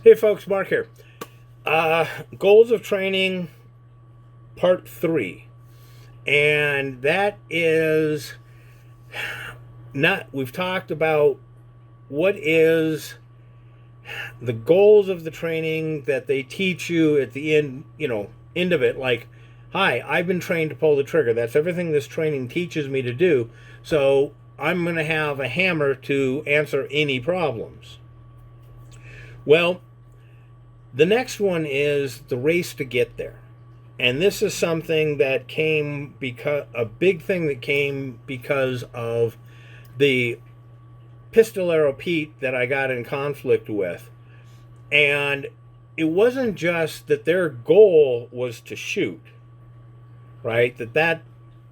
Hey folks, Mark here. Goals of training part 3. And that is not, we've talked about what is the goals of the training that they teach you at the end, end of it. Like, hi, I've been trained to pull the trigger. That's everything this training teaches me to do. So I'm going to have a hammer to answer any problems. Well, the next one is the race to get there. And this is something that came because a big thing that came because of the Pistolero Pete that I got in conflict with. And it wasn't just that their goal was to shoot, right? That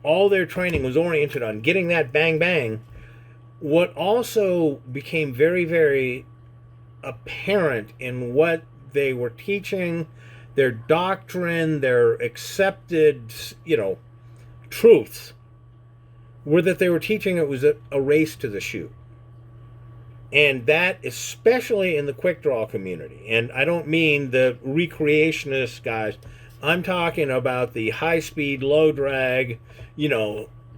all their training was oriented on getting that bang bang. What also became very, very apparent in what they were teaching, their doctrine, their accepted, truths, were that they were teaching it was a race to the shoot. And that, especially in the quick draw community, and I don't mean the recreationist guys, I'm talking about the high speed, low drag,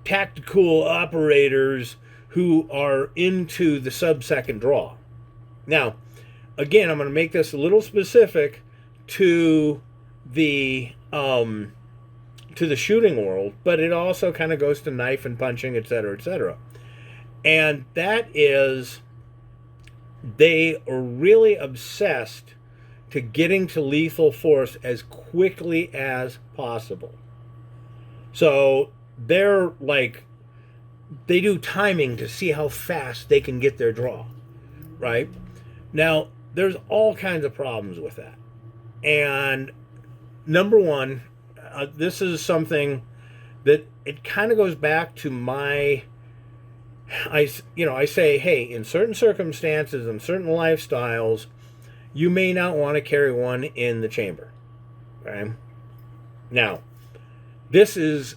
tactical operators who are into the sub-second draw. Now, again, I'm going to make this a little specific to the shooting world, but it also kind of goes to knife and punching, etc., etc. And that is, they are really obsessed to getting to lethal force as quickly as possible. So they're like, they do timing to see how fast they can get their draw, right? Now, there's all kinds of problems with that. And number one, this is something that it kind of goes back to I say, hey, in certain circumstances and certain lifestyles, you may not want to carry one in the chamber. Okay? Now, this is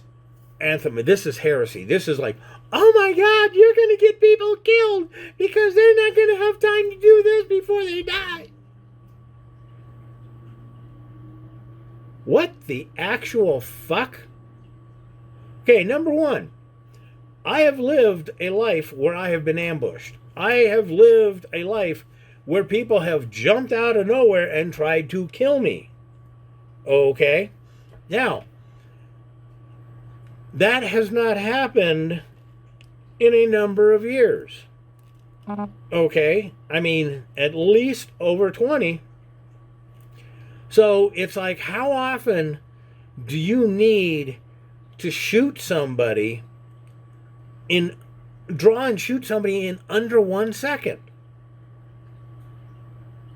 anathema. This is heresy. This is like, oh my God, you're going to get people killed because they're not going to have time to do this before they die. What the actual fuck? Okay, number one, I have lived a life where I have been ambushed. I have lived a life where people have jumped out of nowhere and tried to kill me. Okay? Now, that has not happened in a number of years. Okay? I mean, at least over 20. So it's like, how often do you need to shoot somebody draw and shoot somebody in under 1 second?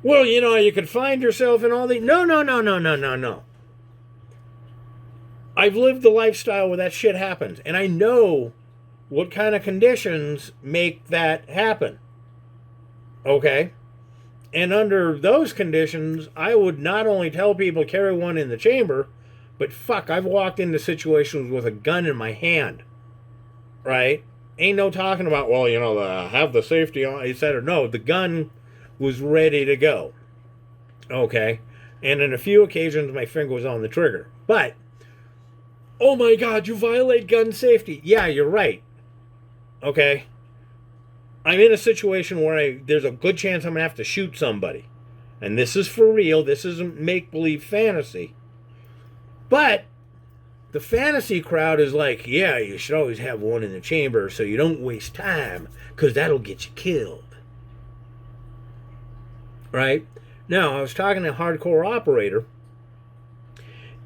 Well, you could find yourself in all the... No, no, no, no, no, no, no. I've lived the lifestyle where that shit happens, and I know what kind of conditions make that happen. Okay? And under those conditions, I would not only tell people carry one in the chamber, but fuck, I've walked into situations with a gun in my hand. Right? Ain't no talking about, well, have the safety on, etc. No, the gun was ready to go. Okay? And on a few occasions, my finger was on the trigger. But, oh my God, you violate gun safety. Yeah, you're right. Okay? I'm in a situation where there's a good chance I'm going to have to shoot somebody. And this is for real. This isn't make-believe fantasy. But the fantasy crowd is like, yeah, you should always have one in the chamber so you don't waste time, because that'll get you killed. Right? Now, I was talking to a hardcore operator,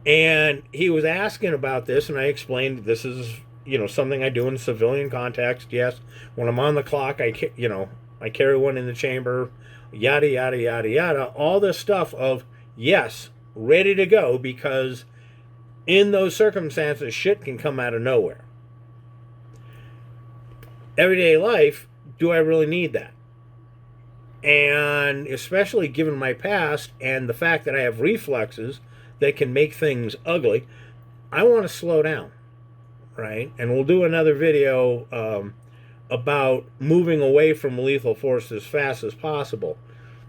and he was asking about this, and I explained this is, something I do in civilian context. Yes, when I'm on the clock, I carry one in the chamber, yada, yada, yada, yada. All this stuff of, yes, ready to go, because in those circumstances, shit can come out of nowhere. Everyday life, do I really need that? And especially given my past and the fact that I have reflexes that can make things ugly, I want to slow down, right? And we'll do another video about moving away from lethal force as fast as possible.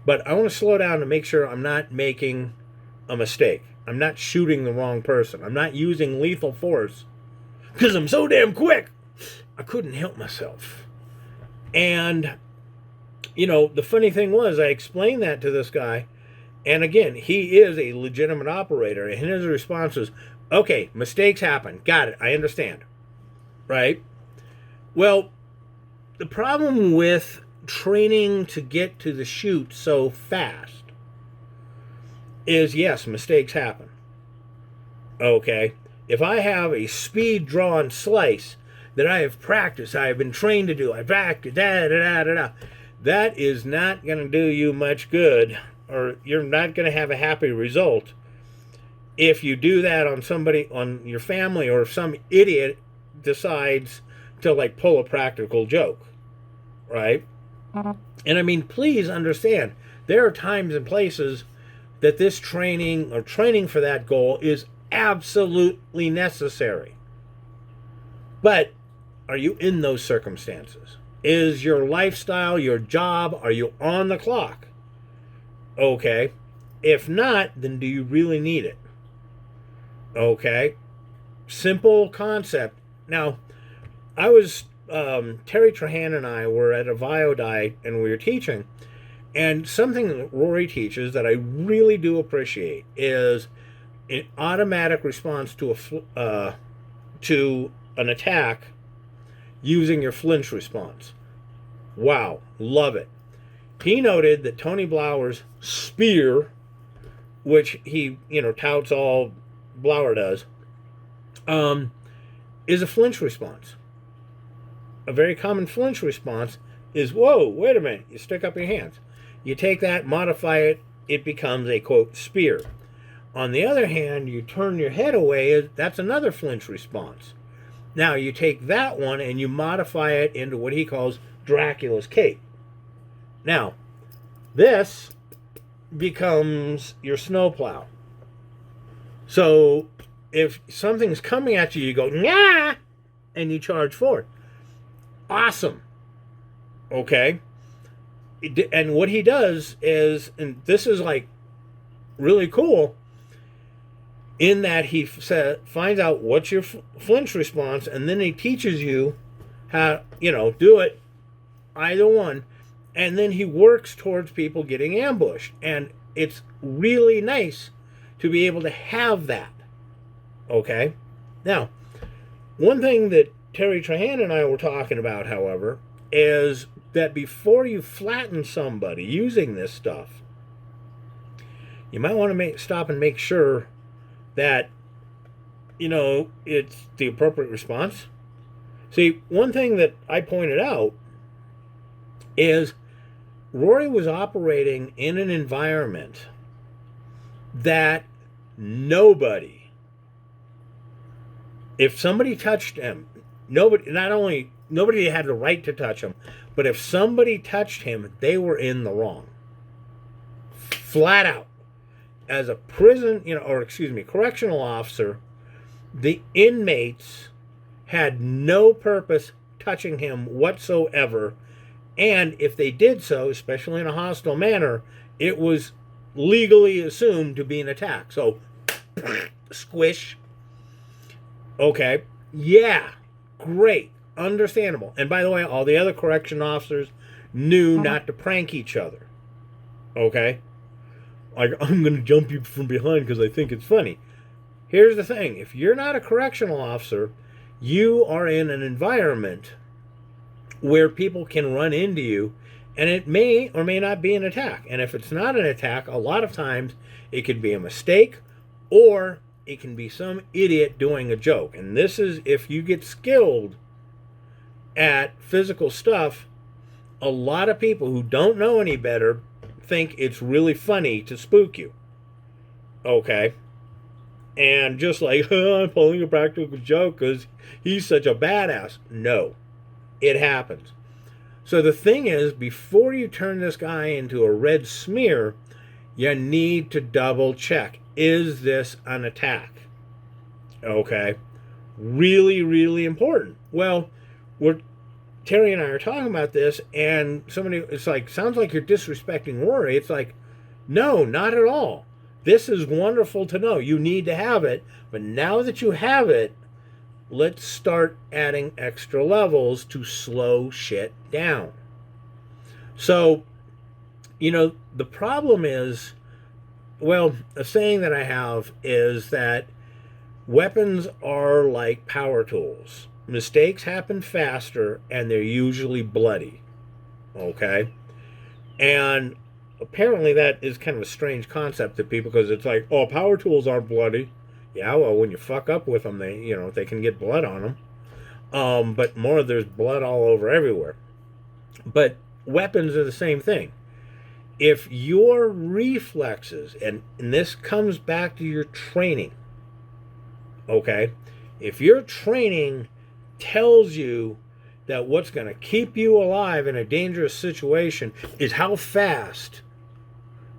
But I want to slow down to make sure I'm not making a mistake. I'm not shooting the wrong person. I'm not using lethal force because I'm so damn quick. I couldn't help myself. And, the funny thing was, I explained that to this guy. And again, he is a legitimate operator. And his response was, okay, mistakes happen. Got it. I understand. Right? Well, the problem with training to get to the chute so fast is, yes, mistakes happen. Okay? If I have a speed drawn slice that I have practiced, I have been trained to do, I practice, that is not going to do you much good, or you're not going to have a happy result if you do that on somebody, on your family, or if some idiot decides to like pull a practical joke, right? And I mean, please understand, there are times and places that this training or training for that goal is absolutely necessary. But are you in those circumstances? Is your lifestyle, your job, are you on the clock? Okay. If not, then do you really need it? Okay. Simple concept. Now, I was, Terry Trahan and I were at a Viodite and we were teaching. And something that Rory teaches that I really do appreciate is an automatic response to an attack using your flinch response. Wow, love it. He noted that Tony Blauer's spear, which he, touts all Blauer does, is a flinch response. A very common flinch response is, whoa, wait a minute, you stick up your hands. You take that, modify it, it becomes a, quote, spear. On the other hand, you turn your head away, that's another flinch response. Now, you take that one and you modify it into what he calls Dracula's cape. Now, this becomes your snowplow. So, if something's coming at you, you go, nah, and you charge forward. Awesome. Okay? And what he does is, and this is like really cool, in that he finds out what's your flinch response, and then he teaches you how, do it, either one, and then he works towards people getting ambushed. And it's really nice to be able to have that. Okay? Now, one thing that Terry Trahan and I were talking about, however, is that before you flatten somebody using this stuff, you might want to stop and make sure that, it's the appropriate response. See, one thing that I pointed out is Rory was operating in an environment that nobody, if somebody touched him, nobody had the right to touch him, but if somebody touched him, they were in the wrong. Flat out. As a correctional officer, the inmates had no purpose touching him whatsoever. And if they did so, especially in a hostile manner, it was legally assumed to be an attack. So, squish. Okay. Yeah. Great. Understandable. And by the way, all the other correction officers knew not to prank each other. Okay? Like, I'm going to jump you from behind because I think it's funny. Here's the thing. If you're not a correctional officer, you are in an environment where people can run into you, and it may or may not be an attack. And if it's not an attack, a lot of times it could be a mistake, or it can be some idiot doing a joke. And this is, if you get skilled at physical stuff, a lot of people who don't know any better think it's really funny to spook you. Okay? And just like, I'm pulling a practical joke because he's such a badass. No. It happens. So the thing is, before you turn this guy into a red smear, you need to double check. Is this an attack? Okay? Really, really important. Well, we're Terry and I are talking about this, and somebody, it's like, sounds like you're disrespecting worry. It's like, no, not at all. This is wonderful to know. You need to have it, but now that you have it, let's start adding extra levels to slow shit down. So, the problem is, well, a saying that I have is that weapons are like power tools. Mistakes happen faster and they're usually bloody. Okay? And apparently that is kind of a strange concept to people because it's like, oh, power tools aren't bloody. Yeah, well, when you fuck up with them, they can get blood on them. But more, there's blood all over everywhere. But weapons are the same thing. If your reflexes, and this comes back to your training, okay? If your training tells you that what's going to keep you alive in a dangerous situation is how fast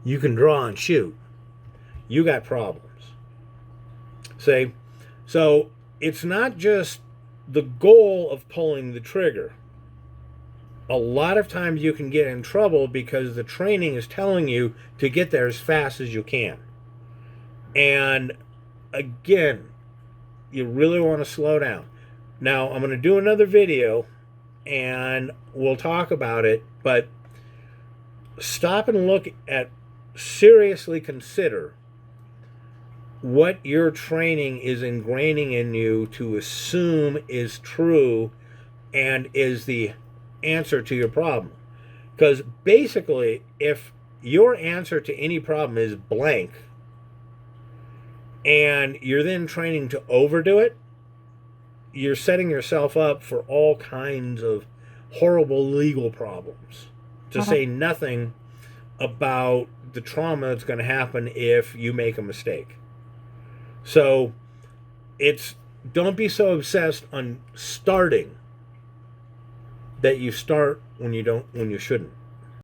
you can draw and shoot, you got problems. See? So it's not just the goal of pulling the trigger. A lot of times you can get in trouble because the training is telling you to get there as fast as you can. And again, you really want to slow down. Now, I'm going to do another video and we'll talk about it, but stop and look at, seriously consider what your training is ingraining in you to assume is true and is the answer to your problem. Because basically, if your answer to any problem is blank and you're then training to overdo it, you're setting yourself up for all kinds of horrible legal problems, to say nothing about the trauma that's going to happen if you make a mistake. So don't be so obsessed on starting that you start when you shouldn't.